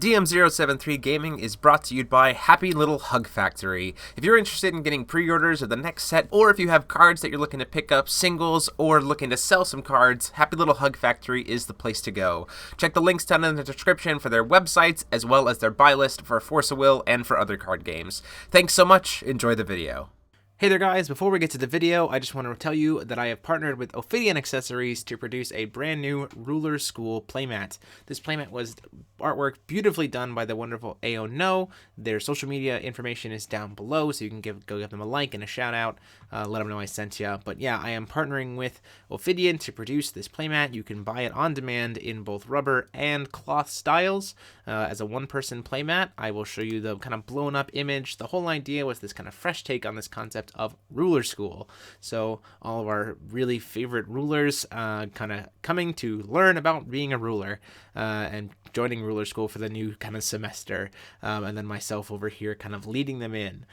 DM073 Gaming is brought to you by Happy Little Hug Factory. If you're interested in getting pre-orders of the next set, or if you have cards that you're looking to pick up singles or looking to sell some cards, Happy Little Hug Factory is the place to go. Check the links down in the description for their websites, as well as their buy list for Force of Will and for other card games. Thanks so much, enjoy the video. Hey there guys, before we get to the video, I just want to tell you that I have partnered with Ophidian Accessories to produce a brand new Ruler School playmat. This playmat was artwork beautifully done by the wonderful AO No. Their social media information is down below, so you can go give them a like and a shout out, let them know I sent you. But yeah, I am partnering with Ophidian to produce this playmat. You can buy it on demand in both rubber and cloth styles as a one-person playmat. I will show you the kind of blown up image. The whole idea was this kind of fresh take on this concept of Ruler School. So all of our really favorite rulers kind of coming to learn about being a ruler and joining Ruler School for the new kind of semester, and then myself over here kind of leading them in.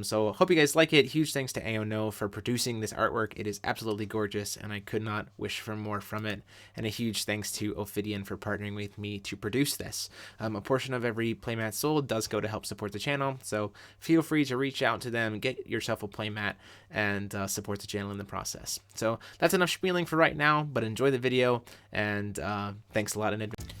So hope you guys like it. Huge thanks to AO No for producing this artwork. It is absolutely gorgeous and I could not wish for more from it. And a huge thanks to Ophidian for partnering with me to produce this. A portion of every playmat sold does go to help support the channel, so feel free to reach out to them, get yourself a playmat, and support the channel in the process. So that's enough spieling for right now, but enjoy the video, and thanks a lot in advance.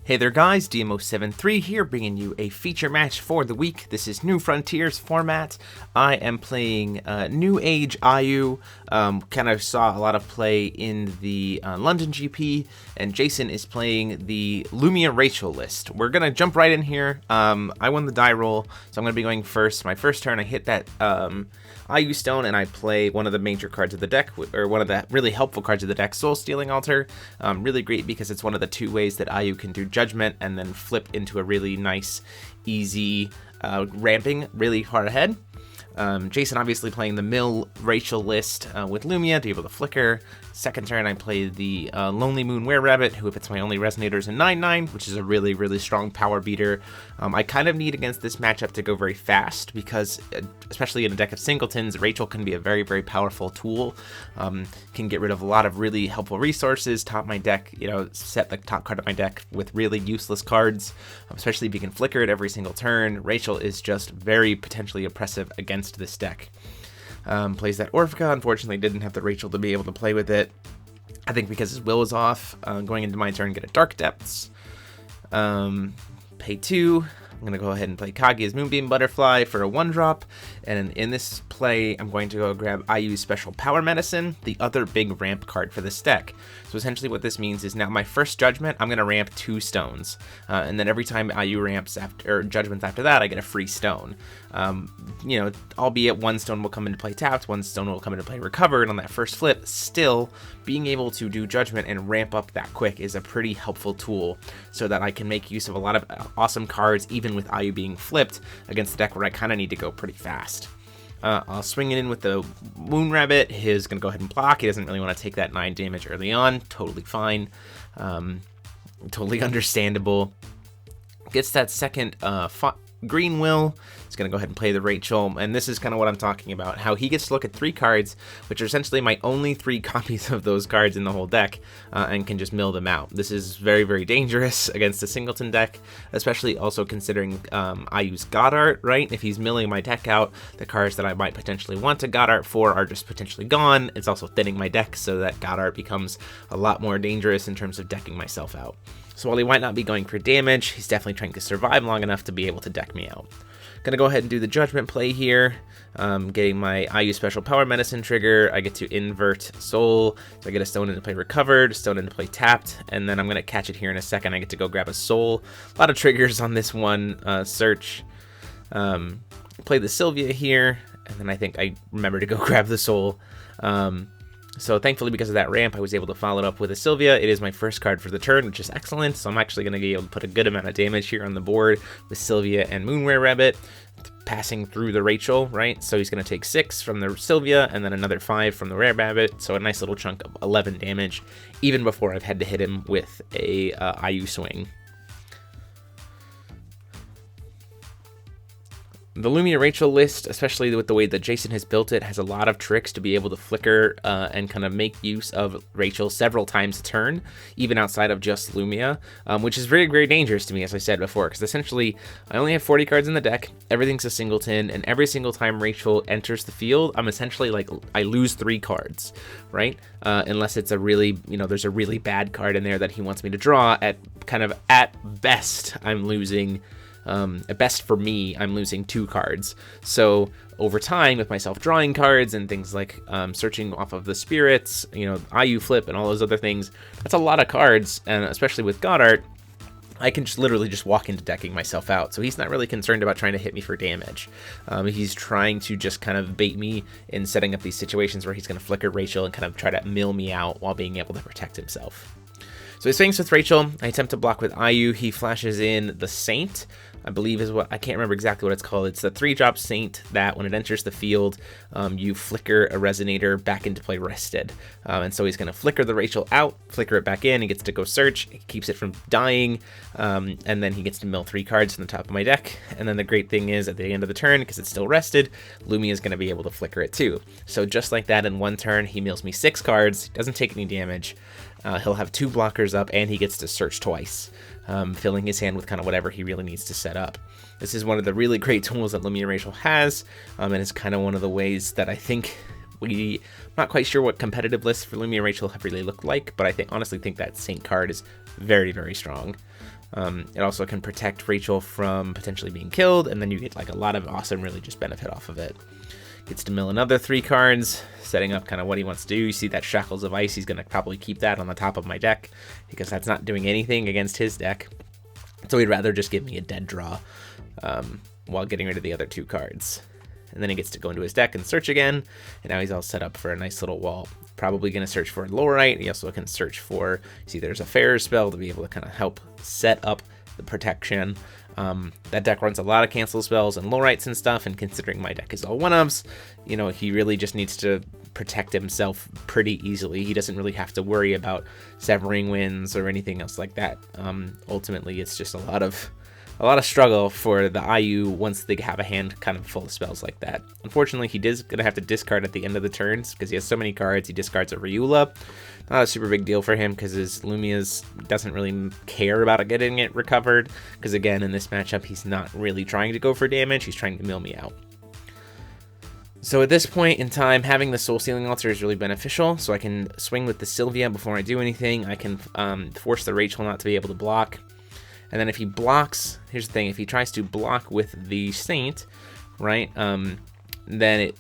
Hey there guys, DMO73 here, bringing you a feature match for the week. This is New Frontiers format. I am playing New Age Ayu. Kind of saw a lot of play in the London GP, and Jason is playing the Lumia Rachel list. We're going to jump right in here. I won the die roll, so I'm going to be going first. My first turn, I hit that Ayu Stone, and I play one of the major cards of the deck, or one of the really helpful cards of the deck, Soul Stealing Altar. Really great because it's one of the two ways that Ayu can do Judgment and then flip into a really nice, easy ramping really far ahead. Jason obviously playing the Mill Rachel list with Lumia to be able to flicker. Second turn, I play the Lonely Moon Were-Rabbit, who, if it's my only resonator, is a 9/9, which is a really, really strong power beater. I kind of need against this matchup to go very fast because, especially in a deck of singletons, Rachel can be a very, very powerful tool. Can get rid of a lot of really helpful resources, top my deck, set the top card of my deck with really useless cards, especially if you can flicker it every single turn. Rachel is just very potentially oppressive against this deck. Plays that Orphica. Unfortunately didn't have the Rachel to be able to play with it. I think because his will was off. Going into my turn, get a Dark Depths. Pay 2. I'm going to go ahead and play Kaguya's Moonbeam Butterfly for a 1-drop, and in this play, I'm going to go grab Ayu's Special Power Medicine, the other big ramp card for this deck. So essentially what this means is now my first Judgment, I'm going to ramp 2 stones, and then every time Ayu ramps or Judgments after that, I get a free stone. Albeit one stone will come into play tapped, one stone will come into play recovered on that first flip. Still, being able to do Judgment and ramp up that quick is a pretty helpful tool so that I can make use of a lot of awesome cards, even with Ayu being flipped against the deck where I kind of need to go pretty fast. I'll swing it in with the Moon Rabbit. He's going to go ahead and block. He doesn't really want to take that 9 damage early on. Totally fine. Totally understandable. Gets that second Green Will. He's going to go ahead and play the Rachel, and this is kind of what I'm talking about, how he gets to look at 3 cards, which are essentially my only 3 copies of those cards in the whole deck, and can just mill them out. This is very, very dangerous against a singleton deck, especially also considering Ayu's God Art, right? If he's milling my deck out, the cards that I might potentially want to God Art for are just potentially gone. It's also thinning my deck so that God Art becomes a lot more dangerous in terms of decking myself out. So while he might not be going for damage, he's definitely trying to survive long enough to be able to deck me out. Gonna go ahead and do the Judgment play here. Getting my Ayu Special Power Medicine trigger. I get to invert Soul, so I get a stone into play recovered, stone into play tapped, and then I'm gonna catch it here in a second. I get to go grab a Soul. A lot of triggers on this one. Search. Play the Sylvia here, and then I think I remember to go grab the Soul. So thankfully, because of that ramp, I was able to follow it up with a Sylvia. It is my first card for the turn, which is excellent. So I'm actually going to be able to put a good amount of damage here on the board with Sylvia and Moonware Rabbit passing through the Rachel, right? So he's going to take 6 from the Sylvia and then another 5 from the Rare Rabbit. So a nice little chunk of 11 damage, even before I've had to hit him with a Ayu swing. The Lumia Rachel list, especially with the way that Jason has built it, has a lot of tricks to be able to flicker and kind of make use of Rachel several times a turn, even outside of just Lumia, which is very, very dangerous to me, as I said before, because essentially I only have 40 cards in the deck, everything's a singleton, and every single time Rachel enters the field, I'm essentially like, I lose 3 cards, right? Unless it's a really, there's a really bad card in there that he wants me to draw. At best, I'm losing... at best for me, I'm losing 2 cards. So over time, with myself drawing cards and things like searching off of the spirits, IU flip and all those other things, that's a lot of cards. And especially with God Art, I can just literally just walk into decking myself out. So he's not really concerned about trying to hit me for damage. He's trying to just kind of bait me in setting up these situations where he's going to flicker Rachel and kind of try to mill me out while being able to protect himself. So he swings with Rachel. I attempt to block with IU. He flashes in the Saint, I believe is what, I can't remember exactly what it's called. It's the 3-drop Saint that when it enters the field, you flicker a Resonator back into play rested. And so he's going to flicker the Rachel out, flicker it back in. He gets to go search. He keeps it from dying. And then he gets to mill 3 cards from the top of my deck. And then the great thing is at the end of the turn, because it's still rested, Lumia is going to be able to flicker it too. So just like that, in one turn, he mills me 6 cards, doesn't take any damage. He'll have 2 blockers up, and he gets to search twice, filling his hand with kind of whatever he really needs to set up. This is one of the really great tools that Lumia Rachel has, and it's kind of one of the ways that I think I'm not quite sure what competitive lists for Lumia Rachel have really looked like, but I honestly think that Saint card is very, very strong. It also can protect Rachel from potentially being killed, and then you get like a lot of awesome really just benefit off of it. Gets to mill another 3 cards, setting up kind of what he wants to do. You see that Shackles of Ice, he's going to probably keep that on the top of my deck because that's not doing anything against his deck. So he'd rather just give me a dead draw while getting rid of the other 2 cards. And then he gets to go into his deck and search again, and now he's all set up for a nice little wall. Probably going to search for Lorite. He also can search for, see there's a Fair spell to be able to kind of help set up the protection. That deck runs a lot of cancel spells and Lorites and stuff, and considering my deck is all 1-ofs, he really just needs to protect himself pretty easily. He doesn't really have to worry about severing winds or anything else like that. Ultimately, it's just a lot of struggle for the IU once they have a hand kind of full of spells like that. Unfortunately, he is going to have to discard at the end of the turns because he has so many cards. He discards a Ryula. Not a super big deal for him because his Lumia's doesn't really care about getting it recovered because, again, in this matchup, he's not really trying to go for damage. He's trying to mill me out. So at this point in time, having the Soul Stealing Altar is really beneficial, so I can swing with the Sylvia before I do anything. I can force the Rachel not to be able to block. And then if he blocks, here's the thing, if he tries to block with the Saint, right, then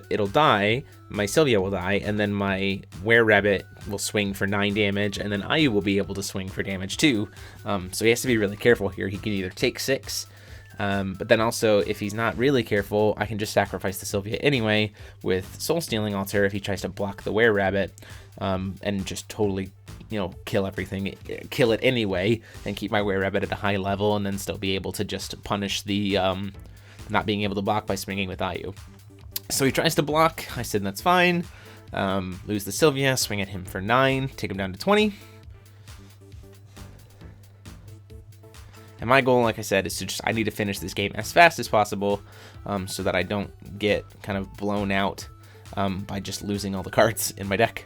it'll die, my Sylvia will die, and then my Were-Rabbit will swing for 9 damage, and then IU will be able to swing for damage too. So he has to be really careful here. He can either take 6, but then also, if he's not really careful, I can just sacrifice the Sylvia anyway with Soul Stealing Altar if he tries to block the Were-Rabbit, and just totally kill everything, kill it anyway, and keep my Were-Rabbit at a high level, and then still be able to just punish the not being able to block by swinging with IU. So he tries to block. I said that's fine. Lose the Sylvia, swing at him for 9, take him down to 20. And my goal, like I said, is to I need to finish this game as fast as possible so that I don't get kind of blown out by just losing all the cards in my deck.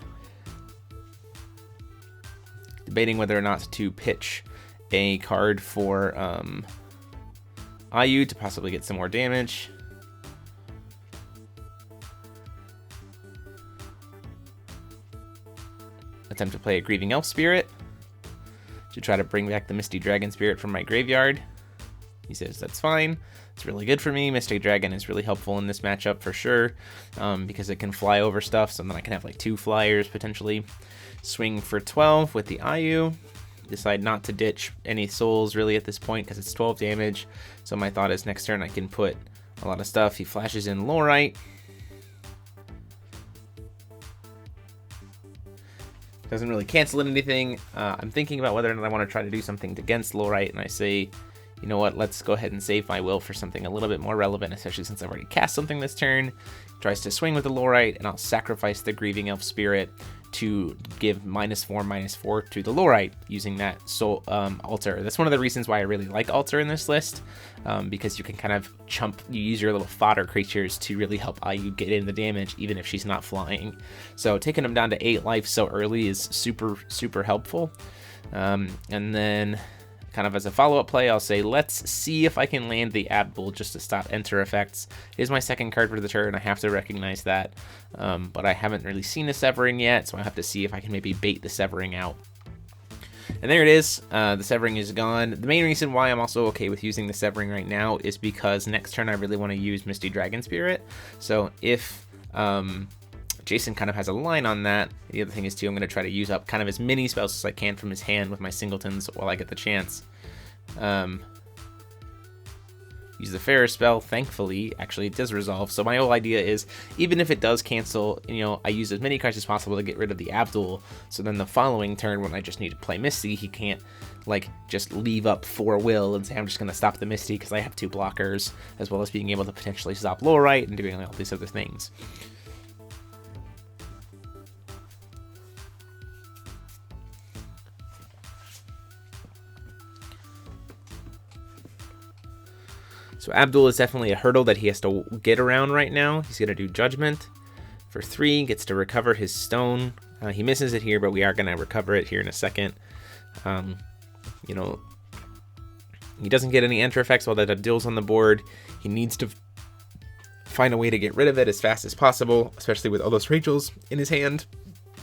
Debating whether or not to pitch a card for IU to possibly get some more damage. Attempt to play a Grieving Elf Spirit to try to bring back the Misty Dragon Spirit from my graveyard. He says that's fine. It's really good for me. Mystic Dragon is really helpful in this matchup for sure because it can fly over stuff, so then I can have like 2 flyers potentially. Swing for 12 with the IU. Decide not to ditch any souls really at this point because it's 12 damage. So my thought is next turn I can put a lot of stuff. He flashes in Lorite. Doesn't really cancel anything. I'm thinking about whether or not I want to try to do something against Lorite, and I say, you know what, let's go ahead and save my will for something a little bit more relevant, especially since I've already cast something this turn. Tries to swing with the Lorite, and I'll sacrifice the Grieving Elf Spirit to give -4/-4 to the Lorite using that soul altar. That's one of the reasons why I really like altar in this list, because you can kind of you use your little fodder creatures to really help IU get in the damage even if she's not flying. So taking them down to 8 life so early is super helpful. And then kind of as a follow-up play, I'll say, let's see if I can land the Abdul just to stop enter effects. It is my second card for the turn, I have to recognize that, but I haven't really seen a Severing yet, so I have to see if I can maybe bait the Severing out. And there it is, the Severing is gone. The main reason why I'm also okay with using the Severing right now is because next turn I really want to use Misty Dragon Spirit, so if Jason kind of has a line on that. The other thing is, too, I'm going to try to use up kind of as many spells as I can from his hand with my singletons while I get the chance. Use the Ferris spell. Thankfully, actually, it does resolve. So my whole idea is, even if it does cancel, I use as many cards as possible to get rid of the Abdul. So then the following turn, when I just need to play Misty, he can't, just leave up 4 will and say, I'm just going to stop the Misty because I have 2 blockers, as well as being able to potentially stop Lorite and doing all these other things. So Abdul is definitely a hurdle that he has to get around right now. He's going to do Judgment for 3, gets to recover his stone. He misses it here, but we are going to recover it here in a second. He doesn't get any enter effects while that Abdul's on the board. He needs to find a way to get rid of it as fast as possible, especially with all those Rachels in his hand,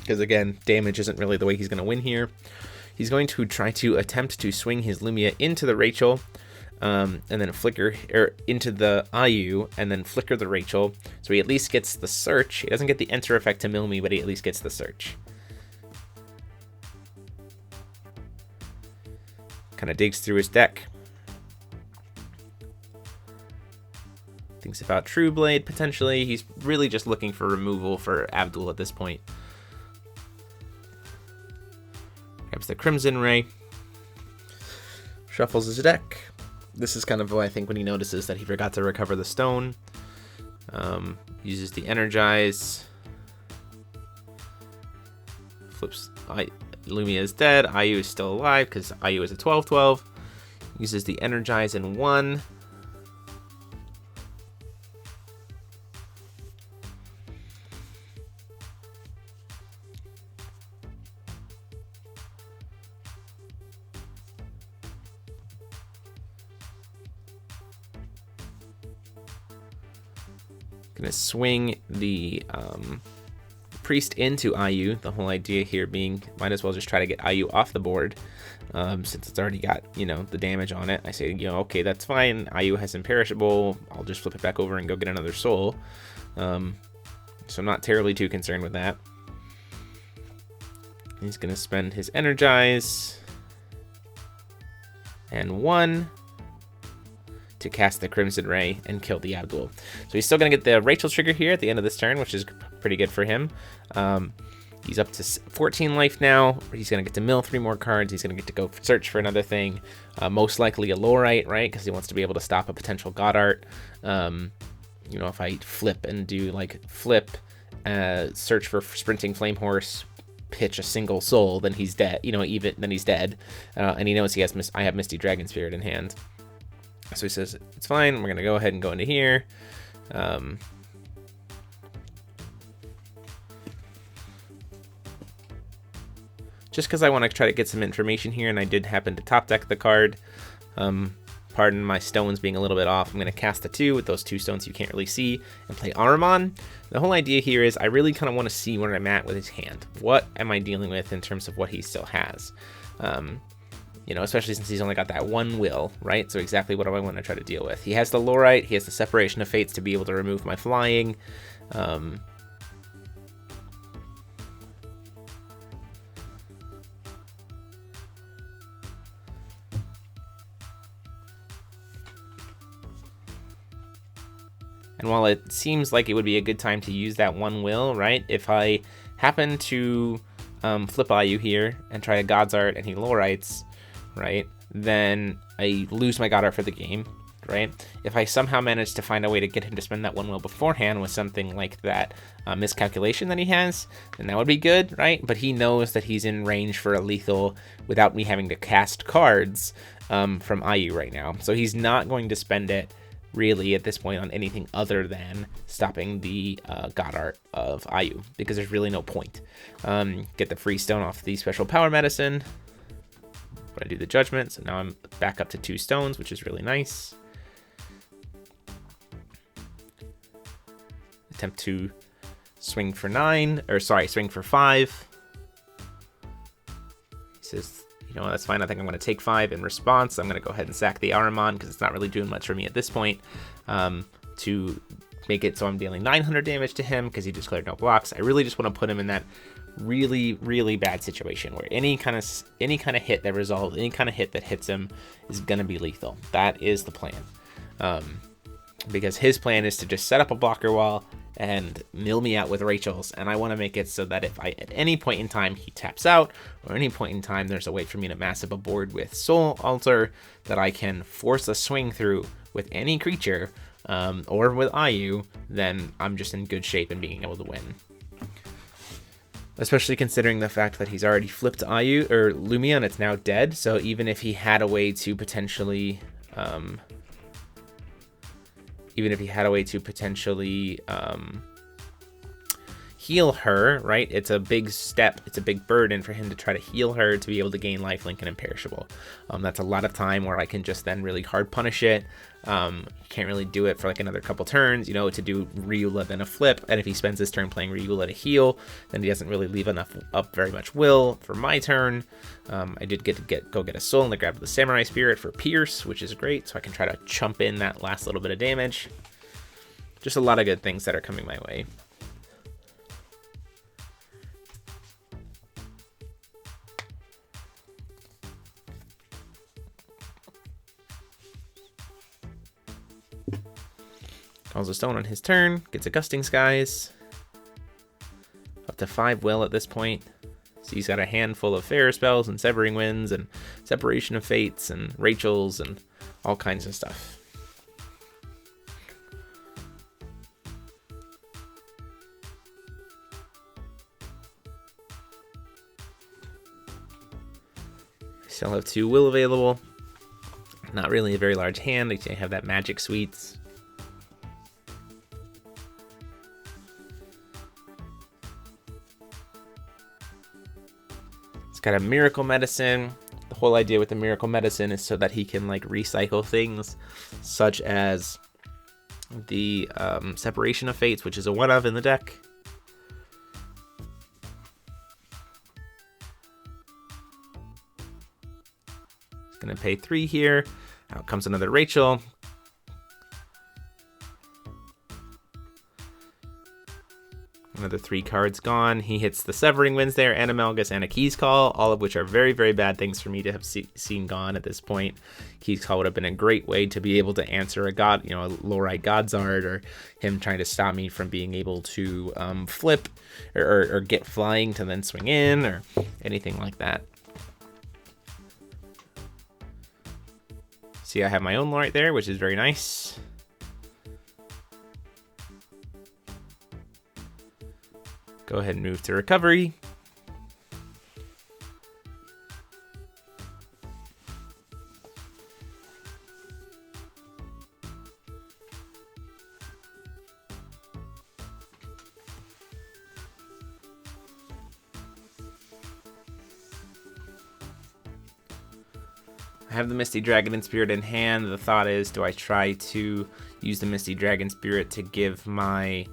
because again, damage isn't really the way he's going to win here. He's going to try to attempt to swing his Lumia into the Rachel, and then flicker into the IU, and then flicker the Rachel. So he at least gets the search. He doesn't get the enter effect to mill me, but he at least gets the search. Kind of digs through his deck. Thinks about True Blade potentially. He's really just looking for removal for Abdul at this point. Grabs the Crimson Ray. Shuffles his deck. This is kind of what I think when he notices that he forgot to recover the stone. Uses the Energize. Flips. Lumia is dead. IU is still alive because IU is a 12/12. Uses the Energize in 1. Gonna swing the priest into IU. The whole idea here being, might as well just try to get IU off the board, since it's already got the damage on it. I say okay, that's fine. IU has imperishable. I'll just flip it back over and go get another soul. So I'm not terribly too concerned with that. He's gonna spend his Energize and 1 to cast the Crimson Ray and kill the Abdul. So he's still going to get the Rachel trigger here at the end of this turn, which is pretty good for him. He's up to 14 life now. He's going to get to mill 3 more cards. He's going to get to go search for another thing. Most likely a Lorite, right? Because he wants to be able to stop a potential Goddard. If I flip and do flip, search for Sprinting Flame Horse, pitch a single soul, then he's dead. Then he's dead. And he knows I have Misty Dragon Spirit in hand. So he says, it's fine, we're going to go ahead and go into here. Just because I want to try to get some information here, and I did happen to top deck the card. Pardon my stones being a little bit off. I'm going to cast a 2 with those 2 stones you can't really see and play Ahriman. The whole idea here is I really kind of want to see where I'm at with his hand. What am I dealing with in terms of what he still has? Especially since he's only got that 1 will, right? So exactly what do I want to try to deal with? He has the Lorite, he has the Separation of Fates to be able to remove my flying. And while it seems like it would be a good time to use that 1 will, right? If I happen to flip IU here and try to God's Art and he Lorites, right, then I lose my God Art for the game, right? If I somehow manage to find a way to get him to spend that 1 will beforehand with something like that miscalculation that he has, then that would be good, right? But he knows that he's in range for a lethal without me having to cast cards from IU right now. So he's not going to spend it really at this point on anything other than stopping the God Art of IU, because there's really no point. Get the free stone off the special power medicine. When I do the judgment, so now I'm back up to 2 stones, which is really nice. Attempt to swing for 9, or sorry, swing for 5. He says, you know, that's fine. I think I'm going to take 5 in response. I'm going to go ahead and sack the Ahriman because it's not really doing much for me at this point. To make it so I'm dealing 900 damage to him because he declared no blocks. I really just want to put him in that really bad situation where any kind of hit that resolves, any kind of hit that hits him is going to be lethal. That is the plan. Because his plan is to just set up a blocker wall and mill me out with Rachel's, and I want to make it so that if at any point in time he taps out, or any point in time there's a way for me to mass up a board with Soul Altar, that I can force a swing through with any creature, or with IU, then I'm just in good shape in being able to win. Especially considering the fact that he's already flipped IU, or Lumia, and it's now dead, so even if he had a way to potentially... heal her, right? It's a big step, it's a big burden for him to try to heal her to be able to gain lifelink and imperishable. That's a lot of time where I can just then really hard punish it. Can't really do it for like another couple turns, you know, to do Ryula then a flip, and if he spends his turn playing Ryula to heal, then he doesn't really leave enough up very much will for my turn. I did get to go get a soul and I grabbed the Samurai Spirit for Pierce, which is great, so I can try to chump in that last little bit of damage. Just a lot of good things that are coming my way. Calls a stone on his turn, gets a Gusting Skies. Up to 5 will at this point. So he's got a handful of Fair spells and Severing Winds and Separation of Fates and Rachel's and all kinds of stuff. I still have 2 will available. Not really a very large hand. I have that Magic Sweets. Got a Miracle Medicine. The whole idea with the Miracle Medicine is so that he can like recycle things such as the Separation of Fates, which is a 1-of in the deck. He's gonna pay 3 here. Out comes another Rachel. Another 3 cards gone. He hits the Severing Winds there, and Amalgus, and a Keys Call, all of which are very bad things for me to have seen gone at this point. Keys Call would have been a great way to be able to answer a god, you know, a Lorite Godzard, or him trying to stop me from being able to flip or get flying to then swing in, or anything like that. See, I have my own Lorite there, which is very nice. Go ahead and move to recovery. I have the Misty Dragon Spirit in hand. The thought is, do I try to use the Misty Dragon Spirit to give my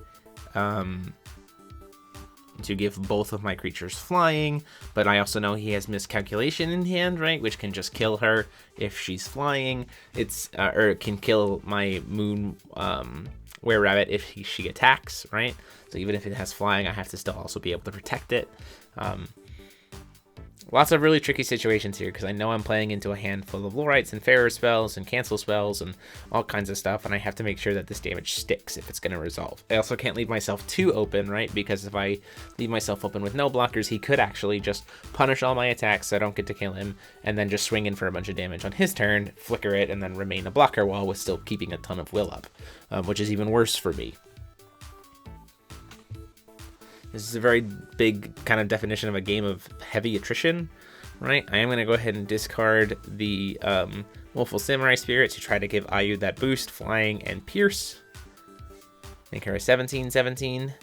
to give both of my creatures flying, but I also know he has Miscalculation in hand, right, which can just kill her if she's flying. It's or it can kill my Moon Were Rabbit if she attacks, right? So even if it has flying, I have to still also be able to protect it. Lots of really tricky situations here because I know I'm playing into a hand full of Lorites and Farer spells and cancel spells and all kinds of stuff, and I have to make sure that this damage sticks if it's going to resolve. I also can't leave myself too open, right? Because if I leave myself open with no blockers, he could actually just punish all my attacks so I don't get to kill him, and then just swing in for a bunch of damage on his turn, flicker it, and then remain a blocker wall with still keeping a ton of will up, which is even worse for me. This is a very big kind of definition of a game of heavy attrition, right? I am going to go ahead and discard the Woeful Samurai Spirit to try to give Ayu that boost, flying and pierce. Make her a 17/17.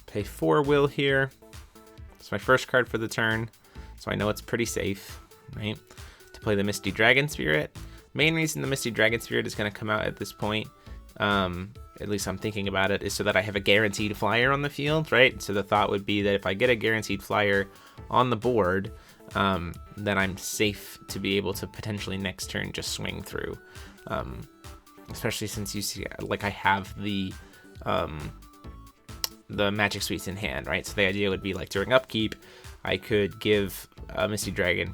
Pay 4 will here. It's my first card for the turn, so I know it's pretty safe, right? To play the Misty Dragon Spirit. Main reason the Misty Dragon Spirit is going to come out at this point, at least I'm thinking about it, is so that I have a guaranteed flyer on the field, right? So the thought would be that if I get a guaranteed flyer on the board, then I'm safe to be able to potentially next turn just swing through. Especially since you see, like, I have the Magic Suites in hand, right? So the idea would be, like, during upkeep, I could give a Misty Dragon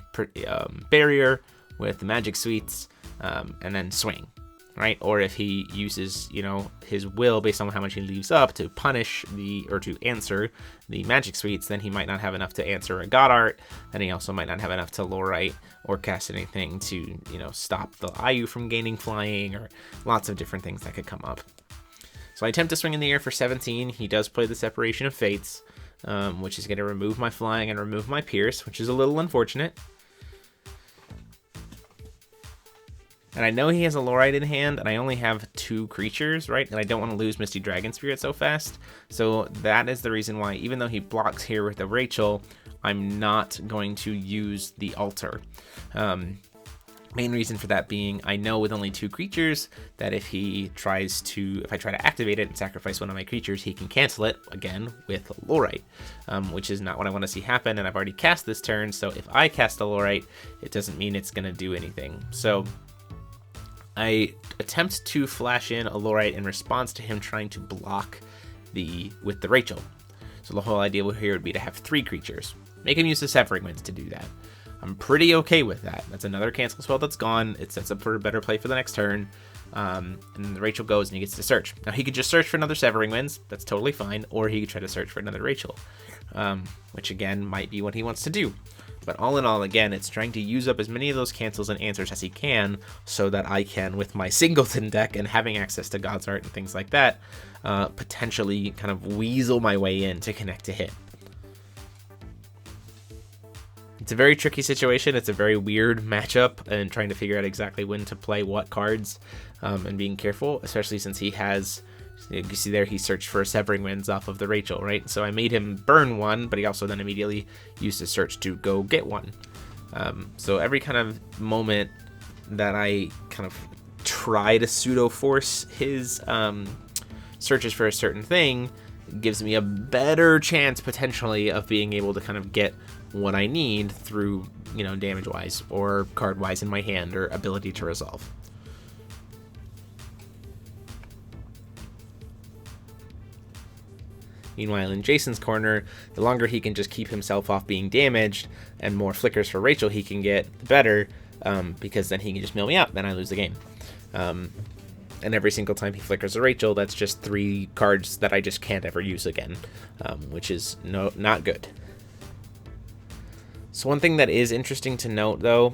barrier with the Magic Suites, and then swing, right? Or if he uses, you know, his will based on how much he leaves up to punish or to answer the Magic Suites, then he might not have enough to answer a God Art, and he also might not have enough to Lorite or cast anything to, you know, stop the Ayu from gaining flying, or lots of different things that could come up. So I attempt to swing in the air for 17. He does play the Separation of Fates, which is going to remove my flying and remove my pierce, which is a little unfortunate. And I know he has a Lorite in hand, and I only have 2 creatures, right? And I don't want to lose Misty Dragon Spirit so fast. So that is the reason why, even though he blocks here with the Rachel, I'm not going to use the altar. Main reason for that being, I know with only 2 creatures that if I try to activate it and sacrifice one of my creatures, he can cancel it again with Lorite, which is not what I want to see happen. And I've already cast this turn, so if I cast a Lorite, it doesn't mean it's going to do anything. So I attempt to flash in a Lorite in response to him trying to block with the Rachel. So the whole idea here would be to have 3 creatures. Make him use the Severing Winds to do that. I'm pretty okay with that. That's another cancel spell that's gone. It sets up for a better play for the next turn. And the Rachel goes and he gets to search. Now he could just search for another Severing Winds. That's totally fine. Or he could try to search for another Rachel, which again might be what he wants to do. But all in all, again, it's trying to use up as many of those cancels and answers as he can so that I can, with my singleton deck and having access to God's Art and things like that, potentially kind of weasel my way in to connect to hit. It's a very tricky situation. It's a very weird matchup, and trying to figure out exactly when to play what cards, and being careful, especially since he has, you see there, he searched for Severing Winds off of the Rachel, right? So I made him burn one, but he also then immediately used his search to go get one. So every kind of moment that I kind of try to pseudo-force his searches for a certain thing gives me a better chance, potentially, of being able to kind of get what I need through, you know, damage-wise or card-wise in my hand or ability to resolve. Meanwhile, in Jason's corner, the longer he can just keep himself off being damaged and more flickers for Rachel he can get, the better, because then he can just mill me up and I lose the game. And every single time he flickers a Rachel, that's just 3 cards that I just can't ever use again, which is not good. So one thing that is interesting to note, though,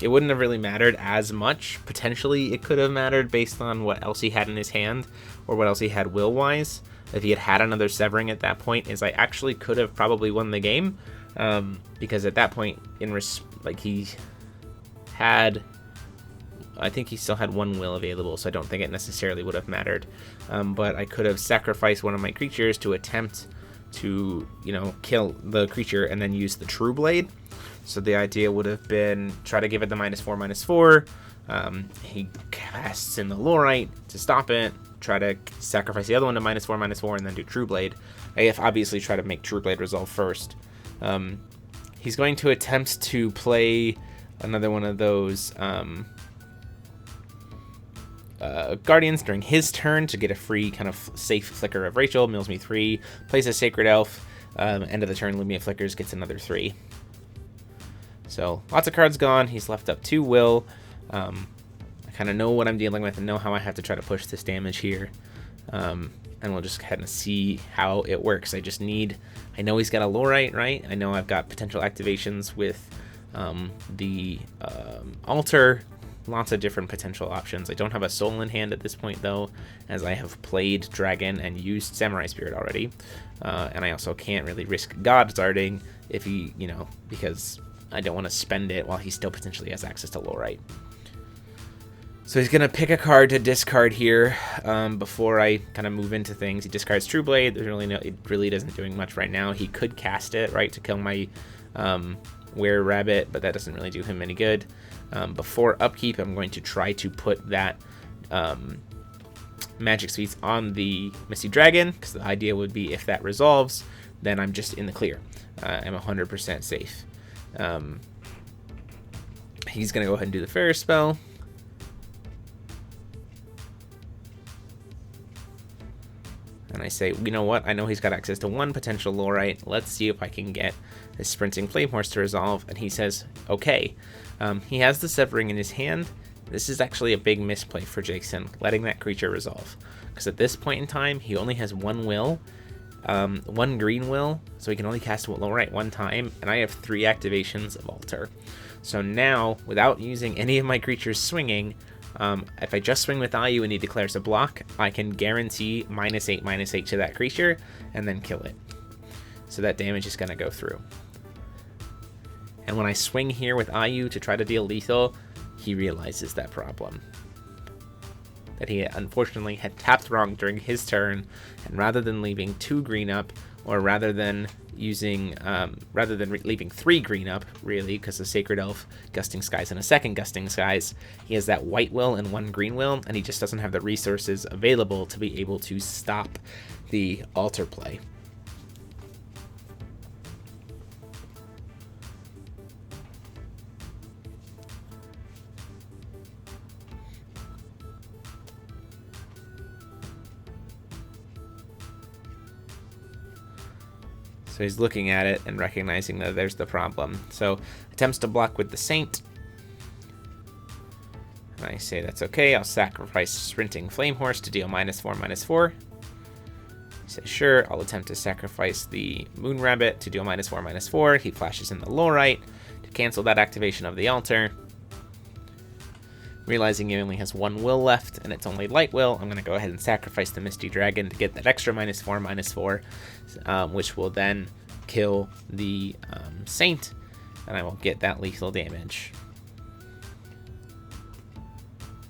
it wouldn't have really mattered as much. Potentially, it could have mattered based on what else he had in his hand or what else he had will-wise. If he had another Severing at that point, is I actually could have probably won the game, because at that point, he had, I think he still had 1 will available, so I don't think it necessarily would have mattered. But I could have sacrificed one of my creatures to attempt to, you know, kill the creature and then use the True Blade. So the idea would have been try to give it the -4/-4, He casts in the Lorite to stop it, try to sacrifice the other one to -4/-4, and then do True Blade. I obviously try to make True Blade resolve first. He's going to attempt to play another one of those Guardians during his turn to get a free kind of safe flicker of Rachel. Mills me 3, plays a Sacred Elf. End of the turn, Lumia flickers, gets another 3. So lots of cards gone. He's left up 2 will. I kind of know what I'm dealing with and know how I have to try to push this damage here. And we'll just kind of see how it works. I know he's got a Lorite, right? I know I've got potential activations with the Altar. Lots of different potential options. I don't have a Soul in hand at this point, though, as I have played Dragon and used Samurai Spirit already. And I also can't really risk God Zarding if he, because I don't want to spend it while he still potentially has access to Lorite. So he's going to pick a card to discard here before I kind of move into things. He discards True Blade. It really isn't doing much right now. He could cast it, right, to kill my Were Rabbit, but that doesn't really do him any good. Before upkeep, I'm going to try to put that Magic Suites on the Misty Dragon, because the idea would be if that resolves, then I'm just in the clear. I'm 100% safe. He's going to go ahead and do the Ferris spell. And I say, you know what? I know he's got access to 1 potential Lorite. Let's see if I can get this Sprinting Flame Horse to resolve. And he says, okay. He has the Severing in his hand. This is actually a big misplay for Jason, letting that creature resolve. Because at this point in time, he only has 1 will, 1 green will, so he can only cast Lorite 1 time. And I have 3 activations of Altar. So now, without using any of my creatures swinging, if I just swing with Ayu and he declares a block, I can guarantee -8/-8 to that creature and then kill it. So that damage is going to go through. And when I swing here with Ayu to try to deal lethal, he realizes that problem. That he unfortunately had tapped wrong during his turn, and rather than leaving 2 green up, or rather than leaving 3 green up, really, because the Sacred Elf, Gusting Skies, and a second Gusting Skies, he has that white will and 1 green will, and he just doesn't have the resources available to be able to stop the Altar play. So he's looking at it and recognizing that there's the problem. So attempts to block with the Saint. And I say that's okay. I'll sacrifice Sprinting Flame Horse to deal -4/-4. He says sure. I'll attempt to sacrifice the Moon Rabbit to deal -4/-4. He flashes in the Lorite to cancel that activation of the Altar. Realizing he only has 1 will left and it's only light will, I'm going to go ahead and sacrifice the Misty Dragon to get that extra -4/-4, which will then kill the Saint, and I will get that lethal damage.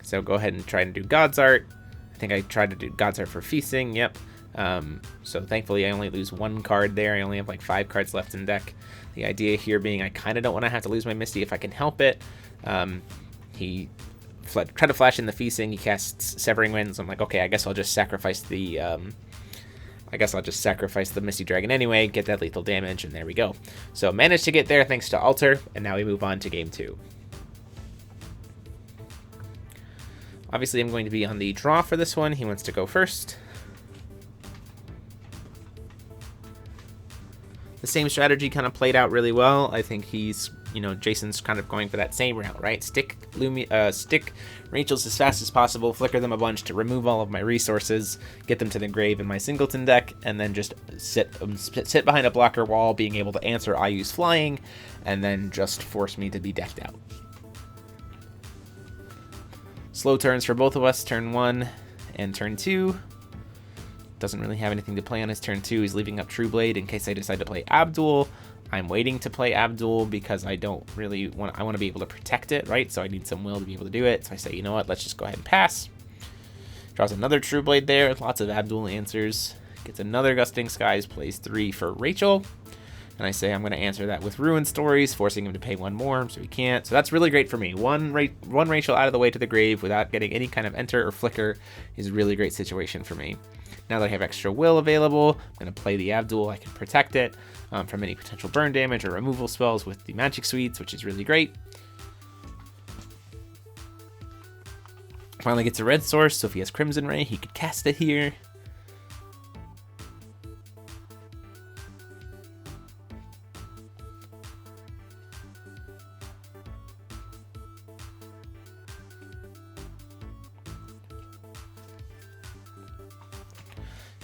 So go ahead and try to do God's Art. I think I tried to do God's Art for Feasting, yep. So thankfully I only lose 1 card there. I only have like 5 cards left in deck. The idea here being I kind of don't want to have to lose my Misty if I can help it. He tried to flash in the Feasting. He casts Severing Winds. I'm like, okay, I guess I'll just sacrifice the Misty Dragon anyway, get that lethal damage, and there we go. So managed to get there thanks to Altar, and now we move on to game 2. Obviously, I'm going to be on the draw for this one. He wants to go first. The same strategy kind of played out really well. I think Jason's kind of going for that same route, right? Stick Rachel's as fast as possible, flicker them a bunch to remove all of my resources, get them to the grave in my Singleton deck, and then just sit behind a blocker wall, being able to answer Ayu's flying, and then just force me to be decked out. Slow turns for both of us, turn 1 and turn 2. Doesn't really have anything to play on his turn 2. He's leaving up True Blade in case I decide to play Abdul. I'm waiting to play Abdul because I want to be able to protect it, right? So I need some will to be able to do it. So I say, you know what, let's just go ahead and pass. Draws another True Blade there, lots of Abdul answers. Gets another Gusting Skies, plays 3 for Rachel. And I say I'm going to answer that with Ruin Stories, forcing him to pay 1 more, so he can't. So that's really great for me. One Rachel out of the way to the grave without getting any kind of enter or flicker is a really great situation for me. Now that I have extra will available, I'm going to play the Abdul. I can protect it from any potential burn damage or removal spells with the Magic Suites, which is really great. Finally gets a red source, so if he has Crimson Ray, he could cast it here.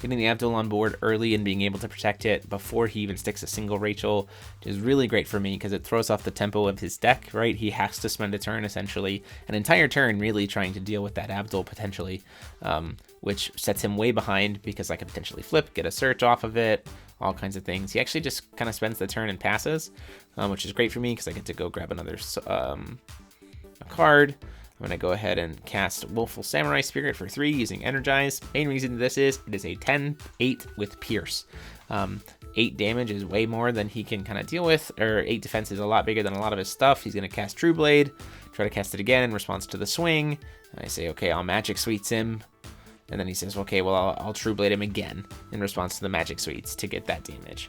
Getting the Abdul on board early and being able to protect it before he even sticks a single Rachel is really great for me because it throws off the tempo of his deck, right? He has to spend a turn, essentially, an entire turn really trying to deal with that Abdul potentially, which sets him way behind because I could potentially flip, get a search off of it, all kinds of things. He actually just kind of spends the turn and passes, which is great for me because I get to go grab another a card. I'm going to go ahead and cast Willful Samurai Spirit for 3 using Energize. Main reason this is, it is a 10-8 with Pierce. 8 damage is way more than he can kind of deal with, or 8 defense is a lot bigger than a lot of his stuff. He's going to cast True Blade, try to cast it again in response to the swing. And I say, okay, I'll Magic Suites him. And then he says, okay, well, I'll True Blade him again in response to the Magic Suites to get that damage.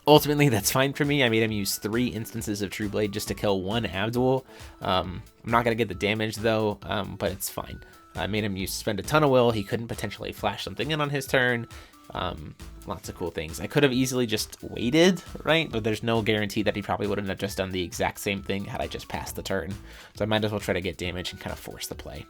Ultimately, that's fine for me. I made him use 3 instances of True Blade just to kill 1 Abdul. I'm not going to get the damage, though, but it's fine. I made him spend a ton of will. He couldn't potentially flash something in on his turn. Lots of cool things. I could have easily just waited, right? But there's no guarantee that he probably wouldn't have just done the exact same thing had I just passed the turn. So I might as well try to get damage and kind of force the play.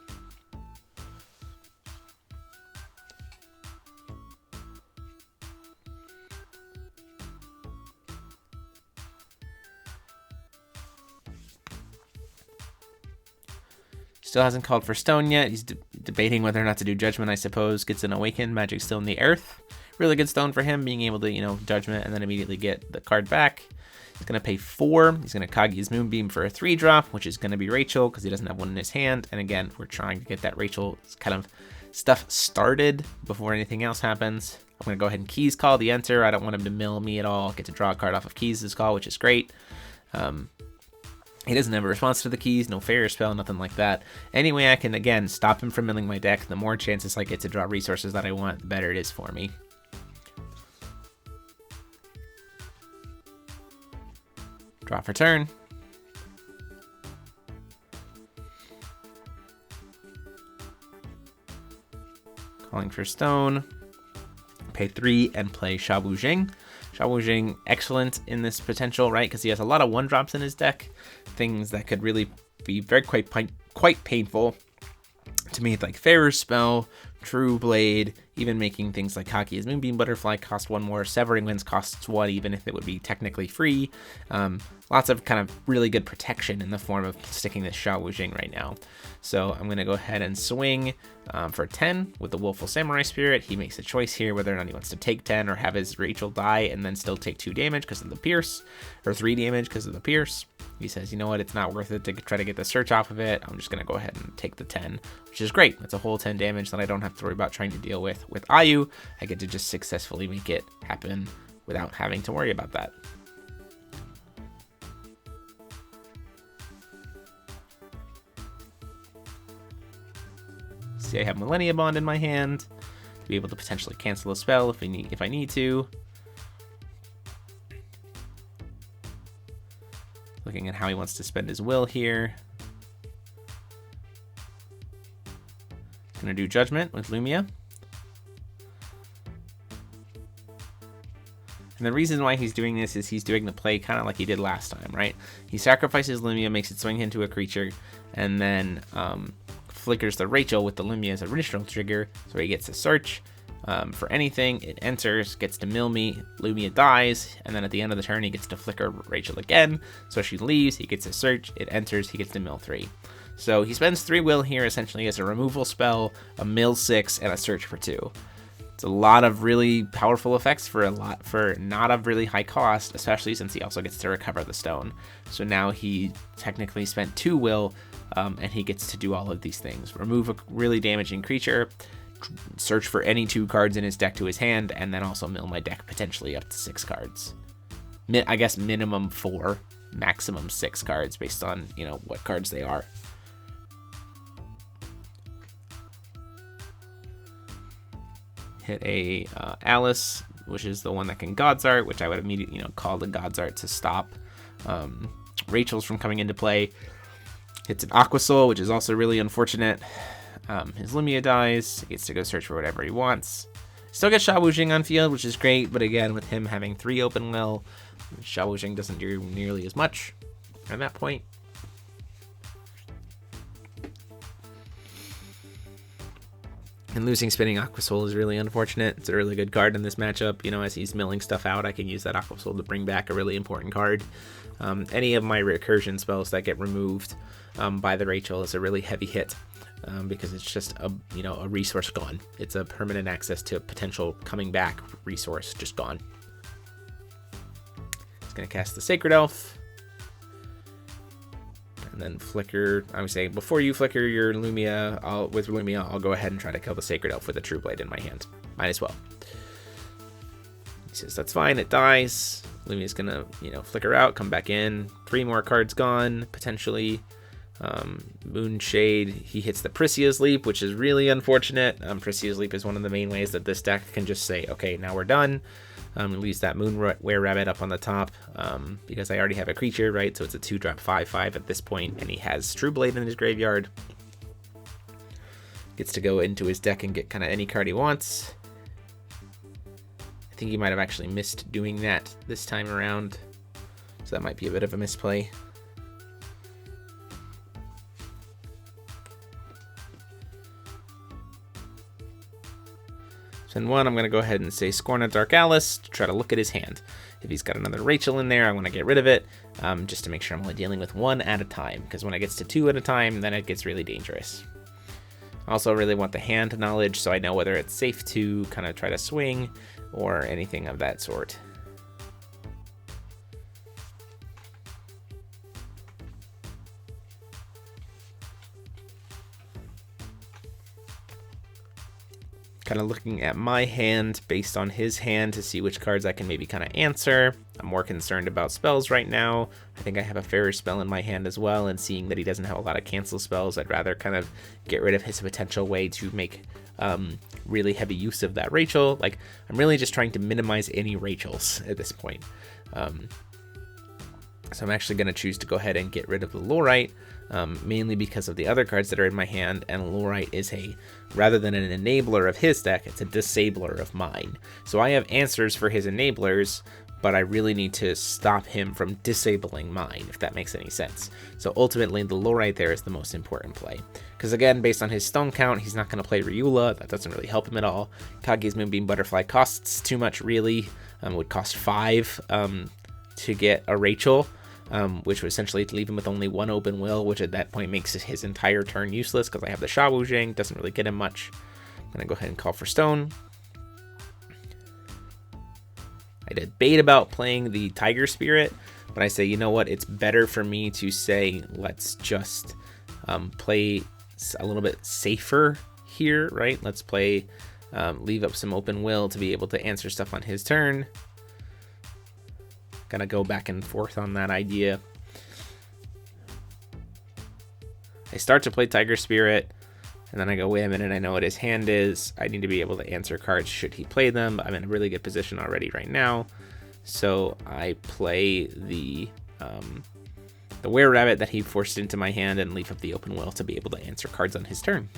Still hasn't called for Stone yet. He's debating whether or not to do Judgment, I suppose. Gets an Awaken, Magic still in the Earth. Really good stone for him, being able to, Judgment and then immediately get the card back. He's going to pay 4. He's going to Kagi his Moonbeam for a 3-drop, which is going to be Rachel because he doesn't have one in his hand. And again, we're trying to get that Rachel kind of stuff started before anything else happens. I'm going to go ahead and Keys call the Enter. I don't want him to mill me at all. Get to draw a card off of Keys' call, which is great. He doesn't have a response to the keys, no Fair Spell, nothing like that. Anyway, I can, again, stop him from milling my deck. The more chances I get to draw resources that I want, the better it is for me. Draw for turn. Calling for Stone. Pay 3 and play Sha Wu Jing. Sha Wu Jing, excellent in this potential, right? Because he has a lot of 1-drops in his deck. Things that could really be quite painful to me, like Fair Spell, True Blade, even making things like Kaki's Moonbeam Butterfly cost 1 more, Severing Winds costs 1, even if it would be technically free. Lots of kind of really good protection in the form of sticking this Sha Wu Jing right now. So I'm going to go ahead and swing for 10 with the Willful Samurai Spirit. He makes a choice here whether or not he wants to take 10 or have his Rachel die and then still take 2 damage because of the Pierce, or 3 damage because of the Pierce. He says, you know what, it's not worth it to try to get the search off of it. I'm just going to go ahead and take the 10, which is great. That's a whole 10 damage that I don't have to worry about trying to deal with. With Ayu, I get to just successfully make it happen without having to worry about that. See, I have Millennia Bond in my hand to be able to potentially cancel a spell if I need to. Looking at how he wants to spend his will here. Gonna do Judgment with Lumia. And the reason why he's doing this is he's doing the play kind of like he did last time, right? He sacrifices Lumia, makes it swing into a creature, and then flickers the Rachel with the Lumia as a original trigger, so he gets a search for anything. It enters, gets to mill me, Lumia dies, and then at the end of the turn he gets to flicker Rachel again, so she leaves, he gets a search, it enters, he gets to mill 3. So he spends 3 will here essentially as a removal spell, a mill 6, and a search for 2. It's a lot of really powerful effects for not a really high cost, especially since he also gets to recover the stone. So now he technically spent 2 will, and he gets to do all of these things. Remove a really damaging creature, search for any 2 cards in his deck to his hand, and then also mill my deck potentially up to 6 cards. I guess minimum 4, maximum 6 cards based on, you know, what cards they are. Hit a Alice, which is the one that can God's Art, which I would immediately, you know, call the God's Art to stop Rachel's from coming into play. Hits an Aqua Soul, which is also really unfortunate. His Lumia dies. He gets to go search for whatever he wants. Still get Sha Wuxing on field, which is great, but again, with him having 3 open will, Sha Wuxing doesn't do nearly as much at that point. And losing Spinning Aqua Soul is really unfortunate. It's a really good card in this matchup. You know, as he's milling stuff out, I can use that Aqua Soul to bring back a really important card. Any of my recursion spells that get removed by the Rachel is a really heavy hit, because it's just a resource gone. It's a permanent access to a potential coming back resource just gone. It's gonna cast the Sacred Elf. And then flicker, I would say, before you flicker your Lumia, I'll go ahead and try to kill the Sacred Elf with a True Blade in my hand. Might as well. He says that's fine, it dies. Lumia's gonna, flicker out, come back in. 3 more cards gone, potentially. Moonshade, he hits the Priscia's Leap, which is really unfortunate. Priscia's Leap is one of the main ways that this deck can just say, okay, now we're done. Leaves that Moon Were Rabbit up on the top, because I already have a creature, right? So it's a 2-drop 5/5 at this point, and he has True Blade in his graveyard. Gets to go into his deck and get kind of any card he wants. I think he might have actually missed doing that this time around, so that might be a bit of a misplay. So in 1, I'm going to go ahead and say Scorn a Dark Alice to try to look at his hand. If he's got another Rachel in there, I want to get rid of it, just to make sure I'm only dealing with 1 at a time, because when it gets to 2 at a time, then it gets really dangerous. I also really want the hand knowledge, so I know whether it's safe to kind of try to swing or anything of that sort. Kind of looking at my hand based on his hand to see which cards I can maybe kind of answer. I'm more concerned about spells right now. I think I have a fairer spell in my hand as well, and seeing that he doesn't have a lot of cancel spells, I'd rather kind of get rid of his potential way to make really heavy use of that Rachel. Like, I'm really just trying to minimize any Rachels at this point. So I'm actually going to choose to go ahead and get rid of the Lorite, mainly because of the other cards that are in my hand, and Lorite is rather than an enabler of his deck, it's a disabler of mine. So I have answers for his enablers, but I really need to stop him from disabling mine, if that makes any sense. So ultimately, the Lorite there is the most important play. Because again, based on his stone count, he's not going to play Ryula. That doesn't really help him at all. Kage's Moonbeam Butterfly costs too much, really. Would cost 5 to get a Rachel. Which would essentially leave him with only 1 open will, which at that point makes his entire turn useless because I have the Sha Wuxing, doesn't really get him much. I'm going to go ahead and call for stone. I debate about playing the Tiger Spirit, but I say, you know what, it's better for me to say, let's just play a little bit safer here, right? Let's play, leave up some open will to be able to answer stuff on his turn. Gonna go back and forth on that idea. I start to play Tiger Spirit, and then I go, wait a minute, I know what his hand is. I need to be able to answer cards should he play them. I'm in a really good position already right now. So I play the Were Rabbit that he forced into my hand and leave up the open will to be able to answer cards on his turn.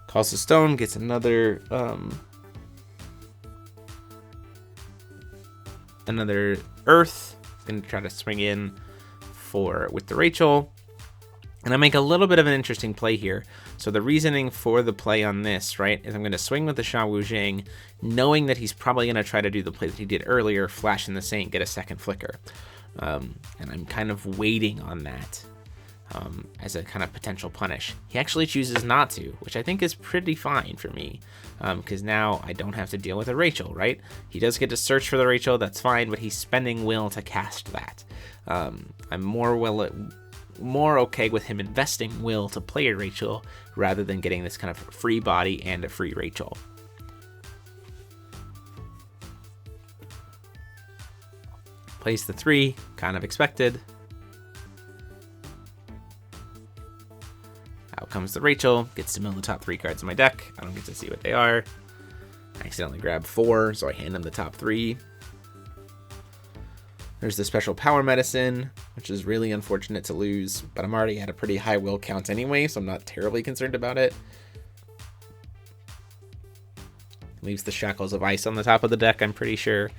Calls the stone, gets another earth. Gonna try to swing in with the Rachel. And I make a little bit of an interesting play here. So the reasoning for the play on this, right, is I'm gonna swing with the Sha Wuxing, knowing that he's probably gonna try to do the play that he did earlier, flash in the Saint, get a second flicker. And I'm kind of waiting on that. as a kind of potential punish. He actually chooses not to, which I think is pretty fine for me, because now I don't have to deal with a Rachel, right? He does get to search for the Rachel, that's fine, but he's spending will to cast that. I'm more okay with him investing will to play a Rachel rather than getting this kind of free body and a free Rachel. Plays the 3, kind of expected. Out comes the Rachel, gets to mill the top 3 cards of my deck. I don't get to see what they are. I accidentally grab 4, so I hand him the top 3. There's the special power medicine, which is really unfortunate to lose, but I'm already at a pretty high will count anyway, so I'm not terribly concerned about it. Leaves the shackles of ice on the top of the deck, I'm pretty sure.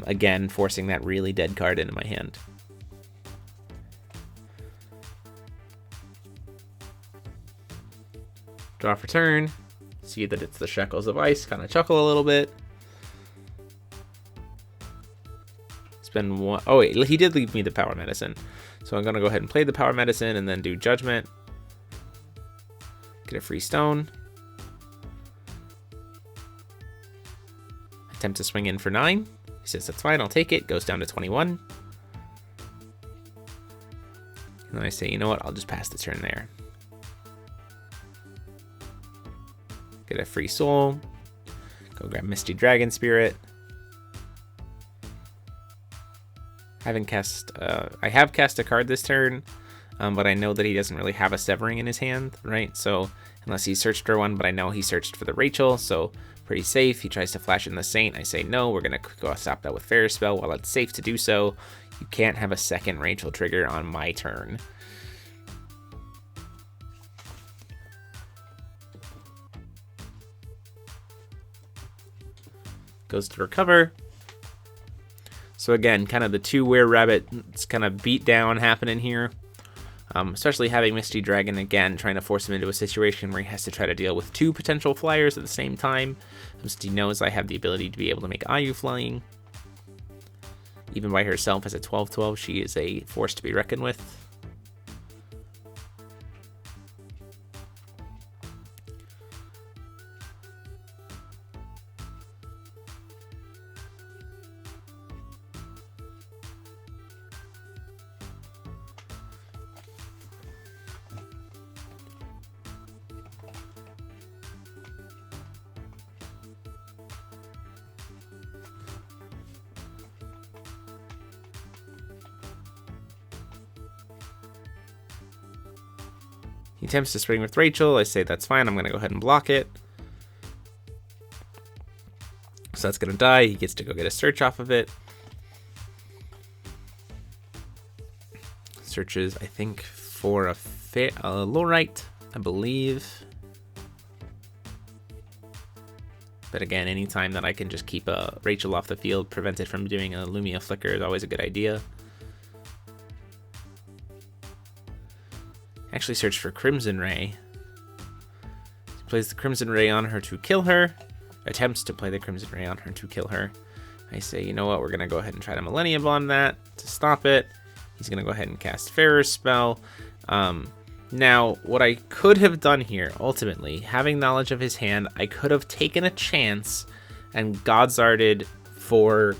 Again, forcing that really dead card into my hand. Draw for turn. See that it's the shackles of ice, kind of chuckle a little bit. Spend one. Oh wait, he did leave me the power medicine. So I'm gonna go ahead and play the power medicine and then do judgment. Get a free stone. Attempt to swing in for 9. He says that's fine, I'll take it. Goes down to 21. And then I say, you know what, I'll just pass the turn there. Get a free soul. Go grab Misty Dragon Spirit. I have cast a card this turn, but I know that he doesn't really have a Severing in his hand, right? So unless he searched for one, but I know he searched for the Rachel, so pretty safe. He tries to flash in the Saint. I say no, we're gonna go stop that with Fair Spell while it's safe to do so. You can't have a second Rachel trigger on my turn. Goes to recover. So again, kind of the 2 Were-Rabbit, it's kind of beat down happening here. Especially having Misty Dragon again, trying to force him into a situation where he has to try to deal with 2 potential flyers at the same time. Misty knows I have the ability to be able to make Ayu flying. Even by herself as a 12/12, she is a force to be reckoned with. He attempts to swing with Rachel. I say that's fine. I'm going to go ahead and block it. So that's going to die. He gets to go get a search off of it. Searches, I think, for a Lorite, I believe. But again, anytime that I can just keep a Rachel off the field, prevent it from doing a Lumia Flicker is always a good idea. Actually search for Crimson Ray. He plays the Crimson Ray on her to kill her. Attempts to play the Crimson Ray on her to kill her. I say, you know what, we're going to go ahead and try to Millennium Bond that to stop it. He's going to go ahead and cast Fairer Spell. Now, what I could have done here, ultimately, having knowledge of his hand, I could have taken a chance and Godzarded for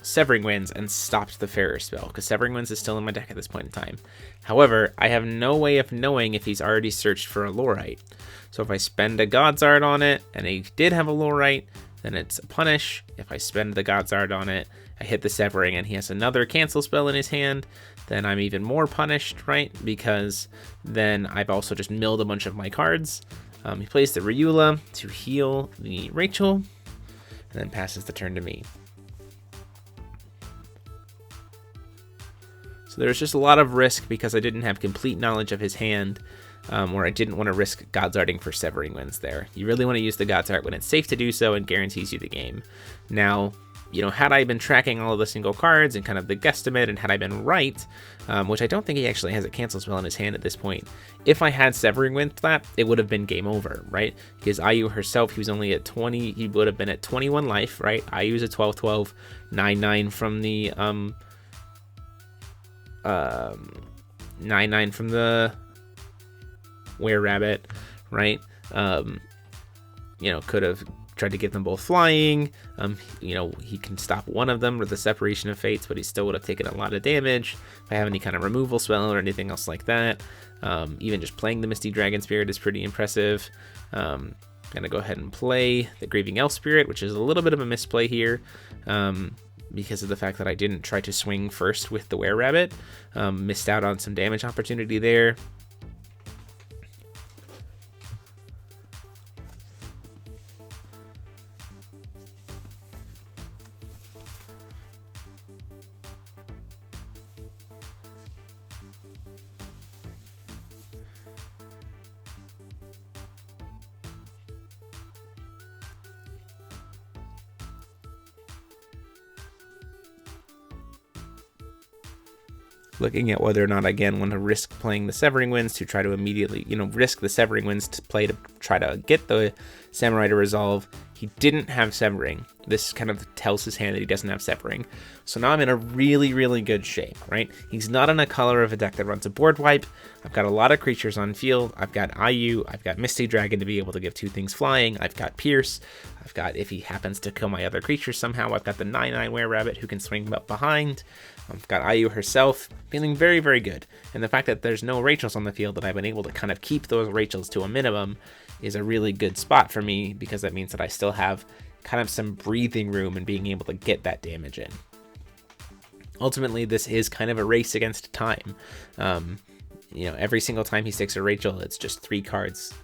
Severing Winds and stopped the Fairer Spell, because Severing Winds is still in my deck at this point in time. However, I have no way of knowing if he's already searched for a Lorite. So if I spend a Godzard on it, and he did have a Lorite, then it's a punish. If I spend the Godzard on it, I hit the Severing, and he has another cancel spell in his hand, then I'm even more punished, right? Because then I've also just milled a bunch of my cards. He plays the Ryula to heal the Rachel, and then passes the turn to me. So there's just a lot of risk because I didn't have complete knowledge of his hand, where I didn't want to risk Godzarding for Severing Winds there. You really want to use the Godzard when it's safe to do so and guarantees you the game. Now, you know, had I been tracking all of the single cards and kind of the guesstimate, and had I been right, which I don't think he actually has a cancel spell in his hand at this point, if I had Severing Wind that, it would have been game over, right? Because Ayu herself, he was only at 20, he would have been at 21 life, right? Ayu's a 12/12, 9/9 from the 9/9 from the Were-Rabbit, right? Could have tried to get them both flying. He can stop one of them with the Separation of Fates, but he still would have taken a lot of damage. If I have any kind of removal spell or anything else like that, even just playing the Misty Dragon Spirit is pretty impressive. Gonna go ahead and play the Grieving Elf Spirit, which is a little bit of a misplay here, because of the fact that I didn't try to swing first with the Were-Rabbit. Missed out on some damage opportunity there. Looking at whether or not I again want to risk playing the Severing Winds to try to immediately, risk the Severing Winds to play to try to get the Samurai to resolve. He didn't have Severing. This kind of tells his hand that he doesn't have Severing. So now I'm in a really, really good shape, right? He's not in a color of a deck that runs a board wipe. I've got a lot of creatures on field. I've got IU. I've got Misty Dragon to be able to give 2 things flying. I've got Pierce. I've got, if he happens to kill my other creatures somehow, I've got the 9/9 Were-Rabbit who can swing up behind. I've got IU herself, feeling very, very good. And the fact that there's no Rachels on the field, that I've been able to kind of keep those Rachels to a minimum, is a really good spot for me, because that means that I still have kind of some breathing room and being able to get that damage in. Ultimately, this is kind of a race against time. Every single time he sticks a Rachel, it's just 3 cards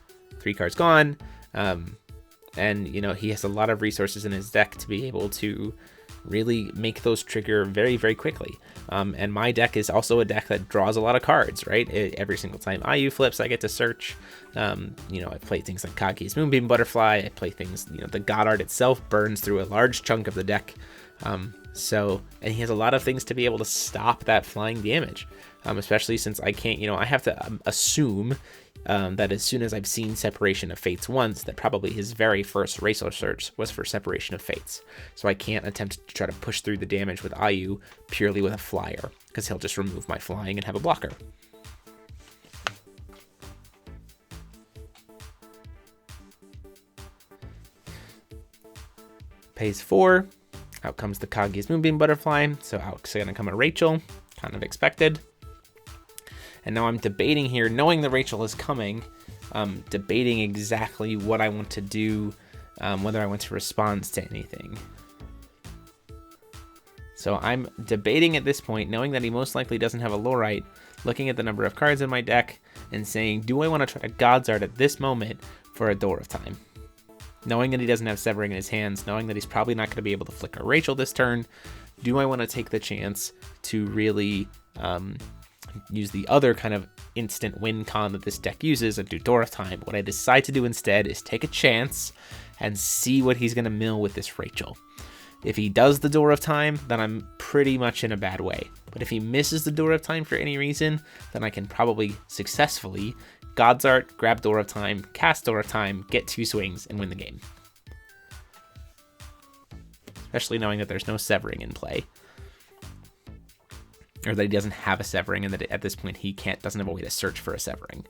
gone. And he has a lot of resources in his deck to be able to really make those trigger very, very quickly. And my deck is also a deck that draws a lot of cards, right? Every single time IU flips, I get to search. I play things like Kaki's Moonbeam Butterfly. I play things, the God itself burns through a large chunk of the deck. And he has a lot of things to be able to stop that flying damage, especially since I can't, I have to assume that as soon as I've seen Separation of Fates once, that probably his very first Racer search was for Separation of Fates. So I can't attempt to try to push through the damage with IU purely with a flyer, because he'll just remove my flying and have a blocker. Pays 4. Out comes the Kagi's Moonbeam Butterfly. So out's going to come a Rachel, kind of expected. And now I'm debating here, knowing the Rachel is coming, debating exactly what I want to do, whether I want to respond to anything. So I'm debating at this point, knowing that he most likely doesn't have a Lorite, looking at the number of cards in my deck and saying, do I want to try to God's Art at this moment for a Door of Time? Knowing that he doesn't have Severing in his hands, knowing that he's probably not going to be able to flicker Rachel this turn, do I want to take the chance to really use the other kind of instant win con that this deck uses and do Door of Time? What I decide to do instead is take a chance and see what he's going to mill with this Rachel. If he does the Door of Time, then I'm pretty much in a bad way. But if he misses the Door of Time for any reason, then I can probably successfully God's Art, grab Door of Time, cast Door of Time, get 2 swings, and win the game. Especially knowing that there's no Severing in play. Or that he doesn't have a Severing, and that at this point he doesn't have a way to search for a Severing.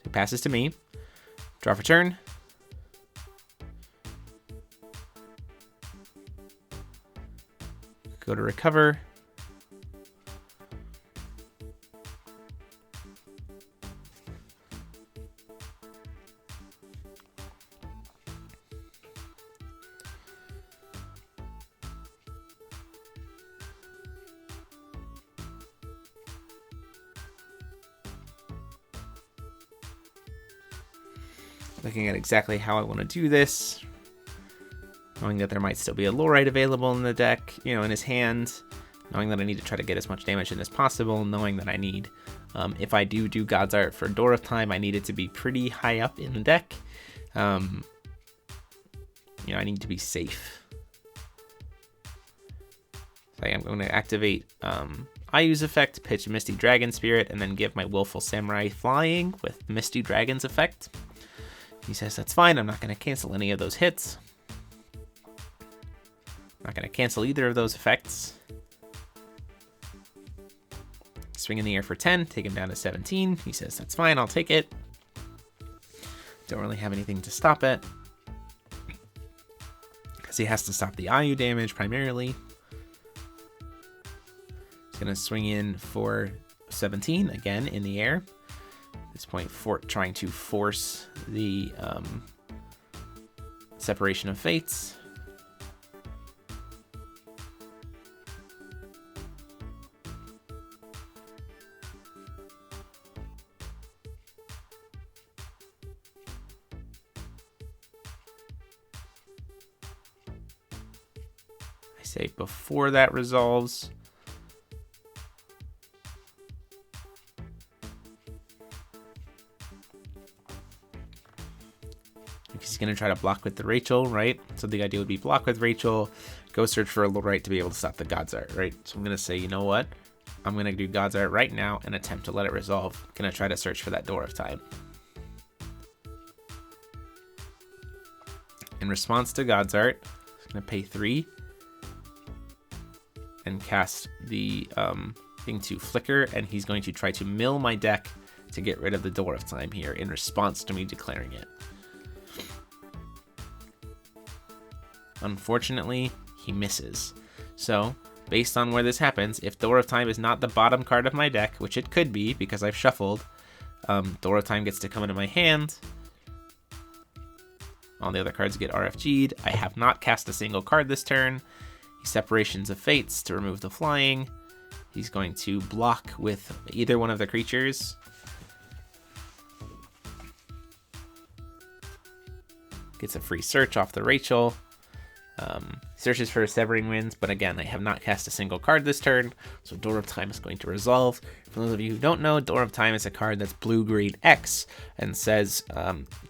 He passes to me. Draw for turn. Go to recover. Looking at exactly how I want to do this, knowing that there might still be a Lorite available in the deck, in his hand, knowing that I need to try to get as much damage in as possible, knowing that I need, if I do God's Art for Door of Time, I need it to be pretty high up in the deck. I need to be safe. So I'm going to activate IU's effect, pitch Misty Dragon Spirit, and then give my Willful Samurai flying with Misty Dragon's effect. He says that's fine, I'm not going to cancel any of those hits. I'm not going to cancel either of those effects. Swing in the air for 10, take him down to 17. He says, that's fine, I'll take it. Don't really have anything to stop it, because he has to stop the IU damage primarily. He's going to swing in for 17, again, in the air. At this point, trying to force the separation of fates. I say before that resolves, he's going to try to block with the Rachel, right? So the idea would be block with Rachel, go search for a little right to be able to stop the God's Art, right? So I'm going to say, you know what? I'm going to do God's Art right now and attempt to let it resolve. Going to try to search for that Door of Time. In response to God's Art, I'm going to pay 3 and cast the thing to flicker, and he's going to try to mill my deck to get rid of the Door of Time here in response to me declaring it. Unfortunately, he misses. So, based on where this happens, if Door of Time is not the bottom card of my deck, which it could be because I've shuffled, Door of Time gets to come into my hand. All the other cards get RFG'd. I have not cast a single card this turn. He separations of fates to remove the flying. He's going to block with either one of the creatures. Gets a free search off the Rachel. Searches for Severing Winds, but again, I have not cast a single card this turn, so Door of Time is going to resolve. For those of you who don't know, Door of Time is a card that's blue-green X and says,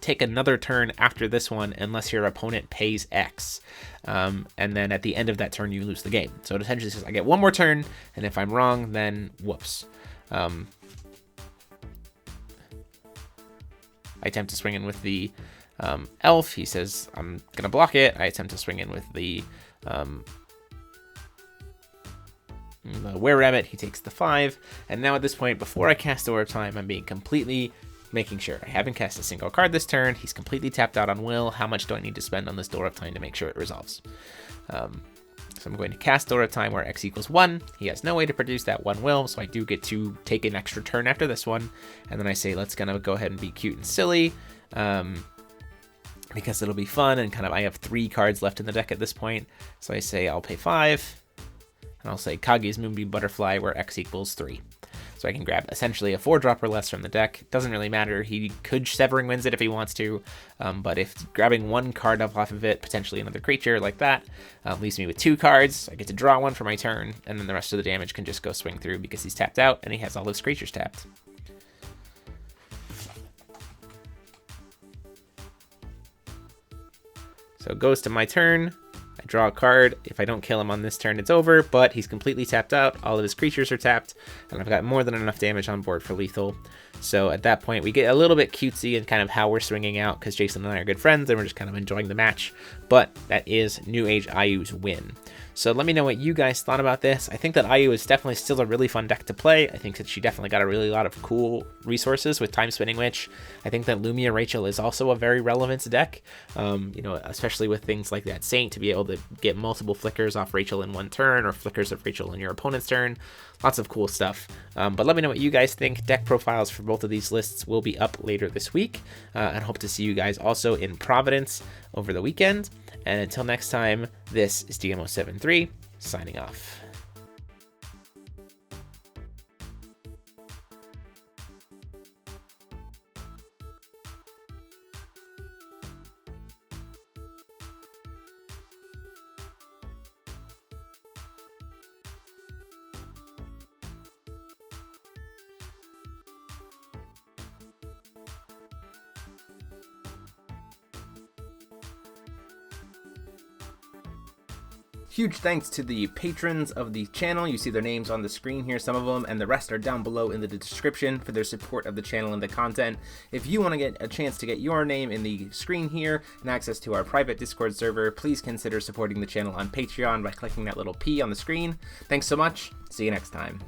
take another turn after this one unless your opponent pays X. And then at the end of that turn, you lose the game. So it essentially says, I get one more turn, and if I'm wrong, then whoops. I attempt to swing in with the elf. He says, I'm going to block it. I attempt to swing in with the were-rabbit. He takes the 5. And now at this point, before I cast Door of Time, I'm being completely making sure I haven't cast a single card this turn. He's completely tapped out on will. How much do I need to spend on this Door of Time to make sure it resolves? So I'm going to cast Door of Time where X equals 1. He has no way to produce that 1 will, so I do get to take an extra turn after this one. And then I say, let's kind of go ahead and be cute and silly. Because it'll be fun, and kind of I have 3 cards left in the deck at this point. So I say I'll pay 5, and I'll say Kage's Moonbeam Butterfly where X equals 3. So I can grab essentially a 4-drop or less from the deck. Doesn't really matter. He could Severing Winds it if he wants to, but if grabbing 1 card off of it, potentially another creature like that, leaves me with 2 cards. I get to draw 1 for my turn, and then the rest of the damage can just go swing through because he's tapped out and he has all those creatures tapped. So it goes to my turn. I draw a card. If I don't kill him on this turn, it's over, but he's completely tapped out. All of his creatures are tapped, and I've got more than enough damage on board for lethal. So at that point, we get a little bit cutesy in kind of how we're swinging out, because Jason and I are good friends, and we're just kind of enjoying the match. But that is New Age IU's win. So let me know what you guys thought about this. I think that IU is definitely still a really fun deck to play. I think that she definitely got a really lot of cool resources with Time Spinning Witch. I think that Lumia Rachel is also a very relevant deck, especially with things like that Saint, to be able to get multiple flickers off Rachel in one turn, or flickers of Rachel in your opponent's turn. Lots of cool stuff. But let me know what you guys think. Deck profiles for both of these lists will be up later this week, and hope to see you guys also in Providence over the weekend. And until next time, this is DMO73 signing off. Huge thanks to the patrons of the channel. You see their names on the screen here, some of them, and the rest are down below in the description for their support of the channel and the content. If you want to get a chance to get your name in the screen here and access to our private Discord server, please consider supporting the channel on Patreon by clicking that little P on the screen. Thanks so much. See you next time.